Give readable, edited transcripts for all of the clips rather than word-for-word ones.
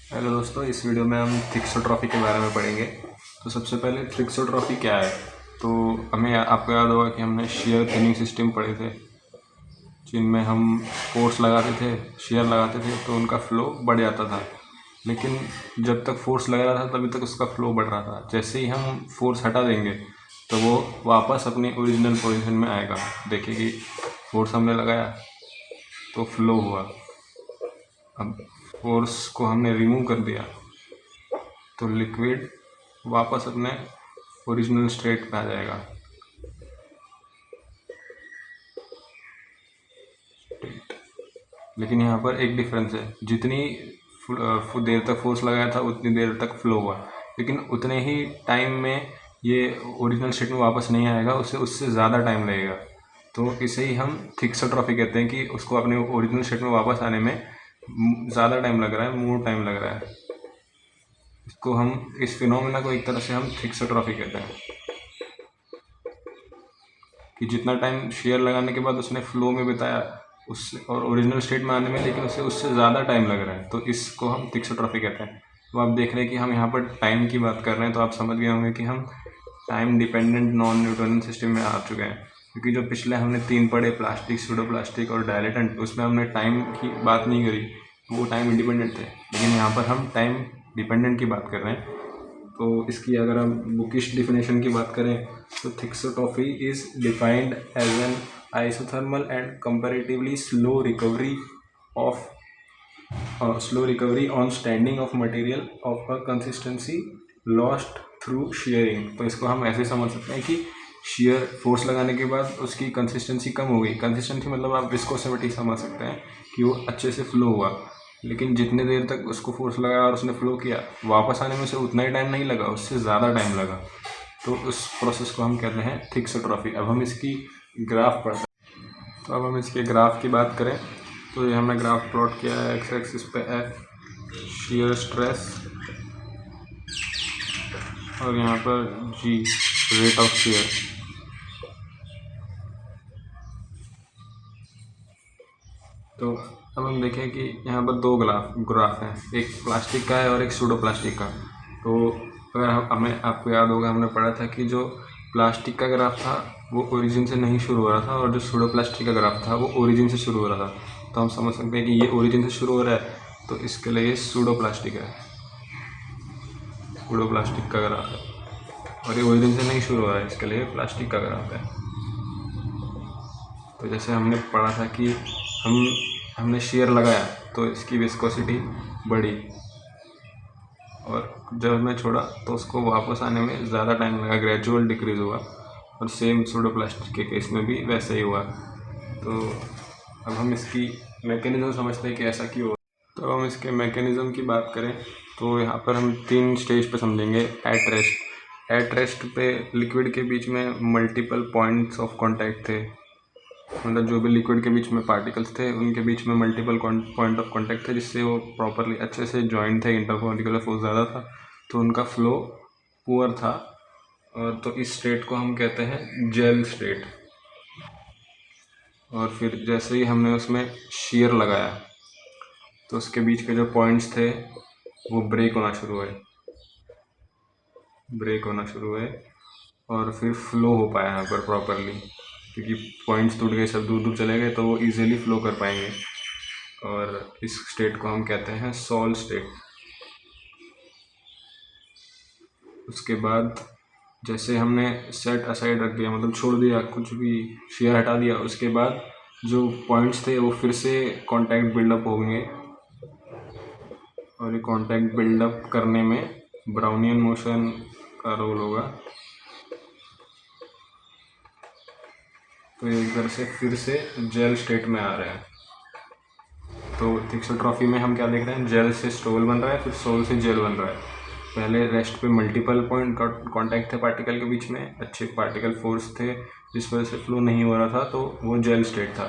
Hello दोस्तों, इस video में हम थिक्सोट्रॉफी के बारे में पढ़ेंगे। तो सबसे पहले थिक्सोट्रॉफी क्या है। तो हमें आपको याद होगा कि हमने शेयर थिनिंग सिस्टम पढ़े थे, जिनमें हम फोर्स लगाते थे, शेयर लगाते थे तो उनका फ्लो बढ़ जाता था। लेकिन जब तक फोर्स लगा रहा था तभी तक उसका फ्लो बढ़ रहा था। जैसे ही हम फोर्स हटा देंगे तो वो वापस अपनी ओरिजिनल पोजीशन में आएगा। देखिए कि फोर्स हमने लगाया तो फ्लो हुआ, अब फोर्स को हमने रिमूव कर दिया तो लिक्विड वापस अपने ओरिजिनल स्टेट पे आ जाएगा। लेकिन यहाँ पर एक डिफरेंस है, जितनी देर तक फोर्स लगाया था उतनी देर तक फ्लो हुआ, लेकिन उतने ही टाइम में ये ओरिजिनल स्टेट में वापस नहीं आएगा, उससे ज़्यादा टाइम लगेगा। तो इसे ही हम थिक्सोट्रॉफी कहते हैं कि उसको अपने ओरिजिनल स्टेट में वापस आने में ज़्यादा टाइम लग रहा है, मोर टाइम लग रहा है। इसको हम इस फिनोमेना को एक तरह से हम थिक्सोट्रॉफी कहते हैं कि जितना टाइम शेयर लगाने के बाद उसने फ्लो में बिताया उससे और ओरिजिनल स्टेट में आने में, लेकिन उससे ज़्यादा टाइम लग रहा है, तो इसको हम थिक्सोट्रॉफी कहते हैं। तो आप देख रहे हैं कि हम यहाँ पर टाइम की बात कर रहे हैं, तो आप समझ गए होंगे कि हम time dependent non Newtonian system में आ चुके हैं। क्योंकि जो पिछले हमने 3 पढ़े, प्लास्टिक, सूडो प्लास्टिक और डायलेटेंट, उसमें हमने टाइम की बात नहीं करी, वो टाइम इंडिपेंडेंट थे। लेकिन यहाँ पर हम टाइम डिपेंडेंट की बात कर रहे हैं। तो इसकी अगर हम बुकिश डिफिनेशन की बात करें तो thixotropy is defined as an isothermal and comparatively slow recovery on standing of material of a consistency lost through shearing. तो इसको हम ऐसे समझ सकते हैं कि शेयर फोर्स लगाने के बाद उसकी कंसिस्टेंसी कम हो गई। कंसिस्टेंसी मतलब आप विस्कोसिटी समझ सकते हैं कि वो अच्छे से फ्लो हुआ, लेकिन जितने देर तक उसको फोर्स लगाया और उसने फ्लो किया, वापस आने में उसे उतना ही टाइम नहीं लगा, उससे ज़्यादा टाइम लगा। तो उस प्रोसेस को हम कहते हैं थिक्सोट्रॉफी। अब हम इसकी ग्राफ पढ़ते हैं। तो अब हम इसके ग्राफ की बात करें तो ये हमने ग्राफ प्लॉट किया है। एक्स एक्सिस पे एफ शेयर स्ट्रेस और यहाँ पर जी रेट ऑफ शेयर। तो अब हम देखें कि यहाँ पर 2 ग्राफ हैं, एक प्लास्टिक का है और एक सूडो प्लास्टिक का। तो अगर हमें आपको याद होगा, हमने पढ़ा था कि जो प्लास्टिक का ग्राफ था वो ओरिजिन से नहीं शुरू हो रहा था, और जो सूडो प्लास्टिक का ग्राफ था वो ओरिजिन से शुरू हो रहा था। तो हम समझ सकते हैं कि ये ओरिजिन से शुरू हो रहा है, तो इसके लिए ये सूडो प्लास्टिक है, सूडो प्लास्टिक का ग्राफ है। और ये ओरिजिन से नहीं शुरू हो रहा है, इसके लिए प्लास्टिक का ग्राफ है। तो जैसे हमने पढ़ा था कि हमने शेयर लगाया तो इसकी विस्कोसिटी बढ़ी, और जब हमने छोड़ा तो उसको वापस आने में ज़्यादा टाइम लगा, ग्रेजुअल डिक्रीज़ हुआ। और सेम सूडो प्लास्टिक के केस में भी वैसे ही हुआ। तो अब हम इसकी मैकेनिज़्म समझते हैं कि ऐसा क्यों हुआ। तो हम इसके मैकेनिज़्म की बात करें तो यहाँ पर हम 3 स्टेज पे समझेंगे। एट रेस्ट पे लिक्विड के बीच में मल्टीपल पॉइंट्स ऑफ कॉन्टैक्ट थे, मतलब जो भी लिक्विड के बीच में पार्टिकल्स थे उनके बीच में मल्टीपल पॉइंट ऑफ कांटेक्ट थे, जिससे वो प्रॉपरली अच्छे से जॉइंट थे, इंटरमॉलिक्यूलर फोर्स ज़्यादा था, तो उनका फ्लो पुअर था। और तो इस स्टेट को हम कहते हैं जेल स्टेट। और फिर जैसे ही हमने उसमें शेयर लगाया तो उसके बीच के जो पॉइंट्स थे वो ब्रेक होना शुरू हुए और फिर फ्लो हो पाया यहाँ पर प्रॉपरली, क्योंकि पॉइंट्स टूट गए, सब दूर दूर चले गए, तो वो इजीली फ्लो कर पाएंगे। और इस स्टेट को हम कहते हैं सॉल्व स्टेट। उसके बाद जैसे हमने सेट असाइड रख दिया, मतलब छोड़ दिया, कुछ भी शेयर हटा दिया, उसके बाद जो पॉइंट्स थे वो फिर से कांटेक्ट बिल्डअप होंगे, और ये कांटेक्ट बिल्डअप करने में ब्राउनियन मोशन का रोल होगा। तो एक तरह से फिर से जेल स्टेट में आ रहे हैं। तो थिक्सोट्रॉफी में हम क्या देख रहे हैं, जेल से स्टोल बन रहा है, फिर सोल से जेल बन रहा है। पहले रेस्ट पे मल्टीपल पॉइंट कांटेक्ट थे पार्टिकल के बीच में, अच्छे पार्टिकल फोर्स थे जिस वजह से फ्लो नहीं हो रहा था, तो वो जेल स्टेट था।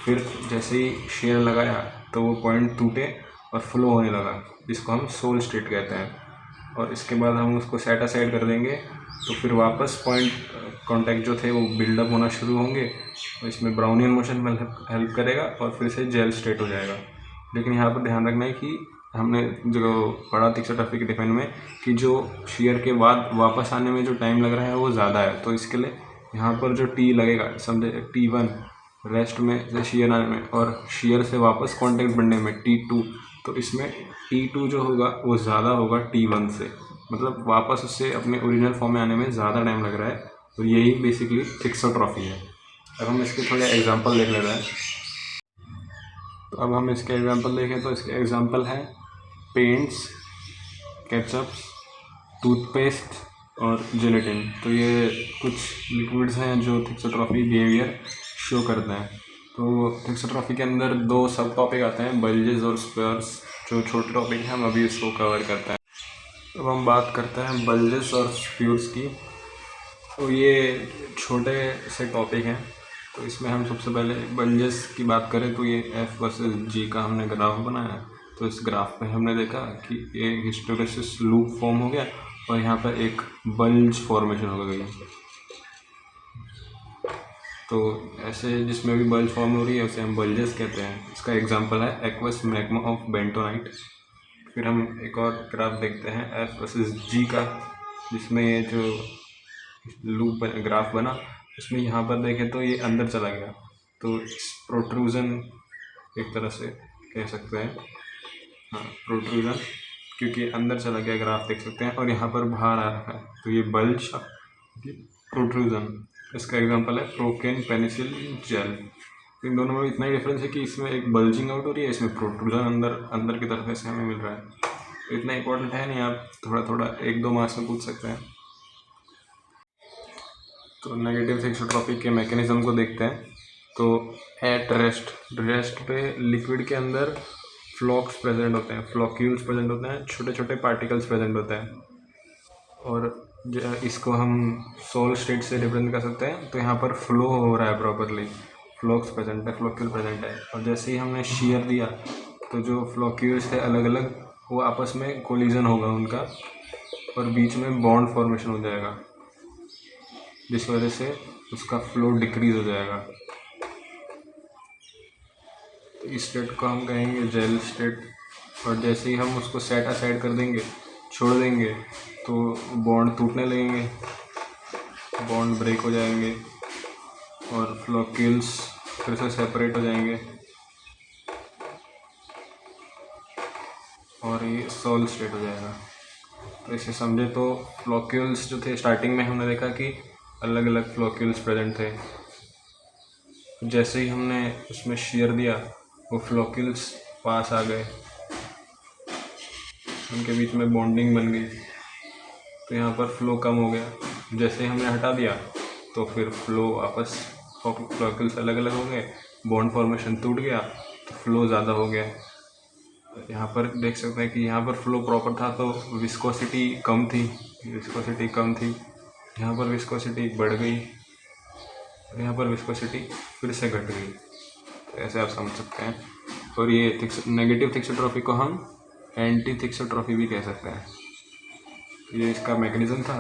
फिर जैसे ही शेयर लगाया तो वो पॉइंट टूटे और फ्लो होने लगा, जिसको हम सोल स्टेट कहते हैं। और इसके बाद हम उसको सेट असाइड कर देंगे, तो फिर वापस पॉइंट कांटेक्ट जो थे वो बिल्डअप होना शुरू होंगे, और इसमें ब्राउनियन मोशन में हेल्प करेगा और फिर से जेल स्टेट हो जाएगा। लेकिन यहाँ पर ध्यान रखना है कि हमने जो पढ़ा थिक्सोट्रॉफी के डिफाइन में कि जो शेयर के बाद वापस आने में जो टाइम लग रहा है वो ज़्यादा है, तो इसके लिए यहाँ पर जो टी लगेगा, समझे T1 रेस्ट में से शेयर आने में और शेयर से वापस कांटेक्ट बनने में T2, तो इसमें T2 जो होगा वो ज़्यादा होगा T1 से, मतलब वापस उससे अपने ओरिजिनल फॉर्म में आने में ज़्यादा टाइम लग रहा है। तो यही बेसिकली थिक्सोट्रॉफी है। अब हम इसके थोड़े एग्जांपल देख लेते हैं। तो अब हम इसके एग्जांपल देखें तो इसके एग्जांपल हैं पेंट्स, केचप्स, टूथपेस्ट और जिलेटिन। तो ये कुछ लिक्विड्स हैं जो थिक्सोट्रॉफी बिहेवियर शो करते हैं। तो थिक्सोट्रॉफी के अंदर दो सब टॉपिक आते हैं, बल्जेस और स्पेयर्स। जो छोटे टॉपिक हैं हम अभी इसको कवर करते हैं। अब हम बात करते हैं बल्जेस और स्प्यूर्स की। तो ये छोटे से टॉपिक हैं। तो इसमें हम सबसे पहले बल्जेस की बात करें तो ये F वर्सेस G का हमने ग्राफ बनाया है। तो इस ग्राफ पे हमने देखा कि एक हिस्टैरिसीस लूप फॉर्म हो गया और यहाँ पर एक बल्ज फॉर्मेशन हो गई। तो ऐसे जिसमें भी बल्ज फॉर्म हो रही है उसे हम बल्जेस कहते हैं। इसका एग्जांपल है एक्वस मैग्मा ऑफ बेंटोनाइट। फिर हम एक और ग्राफ देखते हैं F वर्सेस G का, जिसमें ये जो लूप ग्राफ बना उसमें यहाँ पर देखें तो ये अंदर चला गया। तो इस प्रोट्रूजन एक तरह से कह सकते हैं, हाँ प्रोट्रूजन, क्योंकि अंदर चला गया ग्राफ देख सकते हैं और यहाँ पर बाहर आ रहा है। तो ये बल्ज प्रोट्रूजन। इसका एग्जांपल है प्रोकेन पेनिसिलिन जेल। इन दोनों में इतना ही डिफरेंस है कि इसमें एक बल्जिंग आउट हो रही है, इसमें प्रोट्रूजन अंदर की तरफ से हमें मिल रहा है। तो इतना इंपॉर्टेंट है नहीं, आप थोड़ा थोड़ा 1-2 मार्क्स में पूछ सकते हैं। तो नेगेटिव थिक्सोट्रॉफी के मैकेनिज्म को देखते हैं। तो एट रेस्ट पे लिक्विड के अंदर फ्लॉक्स प्रेजेंट होते हैं, फ्लॉक्यूल्स प्रेजेंट होते हैं, छोटे छोटे पार्टिकल्स प्रेजेंट होते हैं। और इसको हम सोल स्टेट से रिप्रेजेंट कर सकते हैं। तो यहाँ पर फ्लो हो रहा है प्रॉपरली, फ्लॉक्स प्रेजेंट है, फ्लॉक्यूल प्रेजेंट है। और जैसे ही हमने शेयर दिया तो जो फ्लॉक्यूल्स थे अलग अलग, वो आपस में कोलिजन होगा उनका और बीच में बॉन्ड फॉर्मेशन हो जाएगा, जिस वजह से उसका फ्लो डिक्रीज हो जाएगा। तो इस स्टेट को हम कहेंगे जेल स्टेट। और जैसे ही हम उसको सेट असाइड कर देंगे, छोड़ देंगे, तो बॉन्ड टूटने लगेंगे, बॉन्ड ब्रेक हो जाएंगे और फ्लॉक्यूल्स फिर से सेपरेट हो जाएंगे और ये सोल स्टेट हो जाएगा। तो इसे समझे तो फ्लॉक्यूल्स जो थे स्टार्टिंग में हमने देखा कि अलग अलग फ्लॉक्यूल्स प्रेजेंट थे। जैसे ही हमने उसमें शेयर दिया वो फ्लॉक्यूल्स पास आ गए, उनके बीच में बॉन्डिंग बन गई, तो यहाँ पर फ्लो कम हो गया। जैसे ही हमने हटा दिया तो फिर फ्लो वापस, फ्लॉक्यूल्स अलग अलग हो गए, बॉन्ड फॉर्मेशन टूट गया, तो फ्लो ज़्यादा हो गया। यहाँ पर देख सकते हैं कि यहाँ पर फ्लो प्रॉपर था तो विस्कोसिटी कम थी, यहाँ पर विस्कोसिटी बढ़ गई, यहाँ पर विस्कोसिटी फिर से घट गई। तो ऐसे आप समझ सकते हैं। और ये नेगेटिव थिक्सोट्रॉफी को हम एंटी थिक्सोट्रॉफी भी कह सकते हैं। ये इसका मैकेनिज्म था,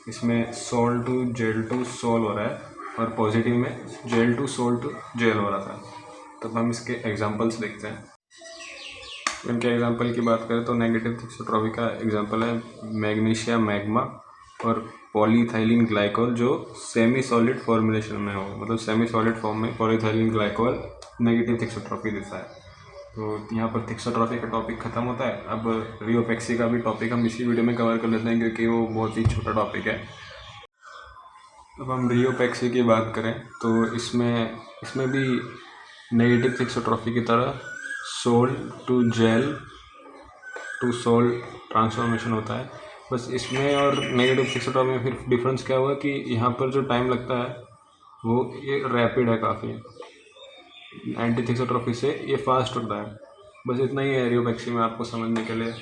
इसमें sol to gel to sol हो रहा है और पॉजिटिव में gel to sol to gel हो रहा था। तब हम इसके एग्जांपल्स देखते हैं। इनके एग्जांपल की बात करें तो नेगेटिव थिक्सोट्रॉफी का एग्जांपल है मैग्नीशिया मैग्मा और पॉलीथाइलिन ग्लाइकोल, जो सेमी सॉलिड फॉर्मुलेशन में हो, मतलब सेमी सॉलिड फॉर्म में पॉलीथाइलिन ग्लाइकोल नेगेटिव थिक्सोट्रॉफी देता है। तो यहाँ पर थिक्सोट्रॉफी का टॉपिक ख़त्म होता है। अब रियोपेक्सी का भी टॉपिक हम इसी वीडियो में कवर कर लेते हैं क्योंकि वो बहुत ही छोटा टॉपिक है। अब हम रियोपेक्सी की बात करें तो इसमें भी नेगेटिव थिक्सोट्रॉफी की तरह sol to gel to sol transformation होता है। बस इसमें और नेगेटिव थिक्सोट्रॉफी में फिर डिफरेंस क्या हुआ कि यहाँ पर जो टाइम लगता है वो ये रैपिड है काफ़ी, एंटी थिक्सोट्रॉफी से ये फास्ट होता है। बस इतना ही है रियोपेक्सी में आपको समझने के लिए।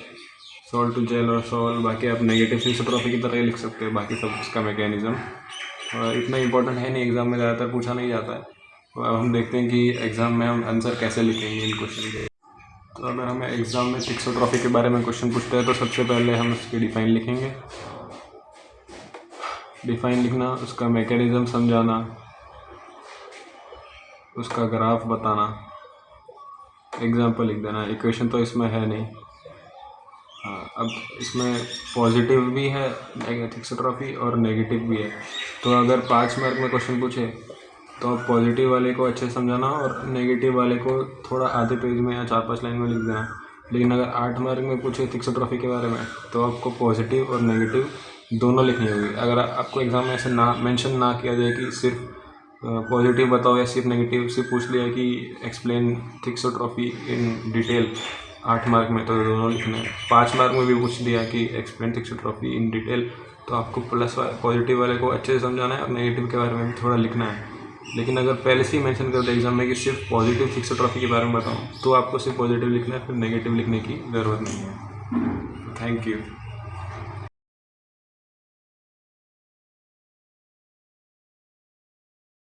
सोल टू जेल और सोल, बाकी आप नेगेटिव थिक्सोट्रॉफी की तरह ही लिख सकते हो, बाकी सब इसका मैकेनिज्म इतना इंपॉर्टेंट है नहीं, एग्ज़ाम में ज़्यादातर पूछा नहीं जाता है। तो अब हम देखते हैं कि एग्ज़ाम में हम आंसर कैसे लिखेंगे इन क्वेश्चन के। तो अगर हमें एग्ज़ाम में थिक्सोट्रॉफी के बारे में क्वेश्चन पूछते हैं तो सबसे पहले हम उसकी डिफ़ाइन लिखेंगे। डिफ़ाइन लिखना, उसका मैकेनिज्म समझाना, उसका ग्राफ बताना, एग्जाम्पल लिख देना। इक्वेशन तो इसमें है नहीं, हाँ, अब इसमें पॉजिटिव भी है थिक्सोट्रॉफी और नेगेटिव भी है। तो अगर 5 मार्क में क्वेश्चन पूछे तो आप पॉजिटिव वाले को अच्छे से समझाना और नेगेटिव वाले को थोड़ा आधे पेज में या 4-5 लाइन में लिख देना। लेकिन अगर 8 मार्क में पूछे थिक्सोट्रॉफी के बारे में तो आपको पॉजिटिव और नेगेटिव दोनों लिखनी होगी। अगर आपको एग्ज़ाम में ऐसे ना मेंशन ना किया जाए कि सिर्फ पॉजिटिव बताओ या सिर्फ नेगेटिव, सिर्फ पूछ लिया कि एक्सप्लेन थिक्सोट्रॉफी इन डिटेल 8 मार्क में, तो दोनों लिखने हैं। 5 मार्क में भी पूछ लिया कि एक्सप्लेन थिक्सोट्रॉफी इन डिटेल, तो आपको प्लस पॉजिटिव वाले को अच्छे से समझाना है और नेगेटिव के बारे में भी थोड़ा लिखना है। लेकिन अगर पहले से ही मेंशन कर दे एग्जाम में कि सिर्फ पॉजिटिव थिक्सोट्रॉफी के बारे में बताऊँ, तो आपको सिर्फ पॉजिटिव लिखना है, फिर नेगेटिव लिखने की ज़रूरत नहीं है। Thank you.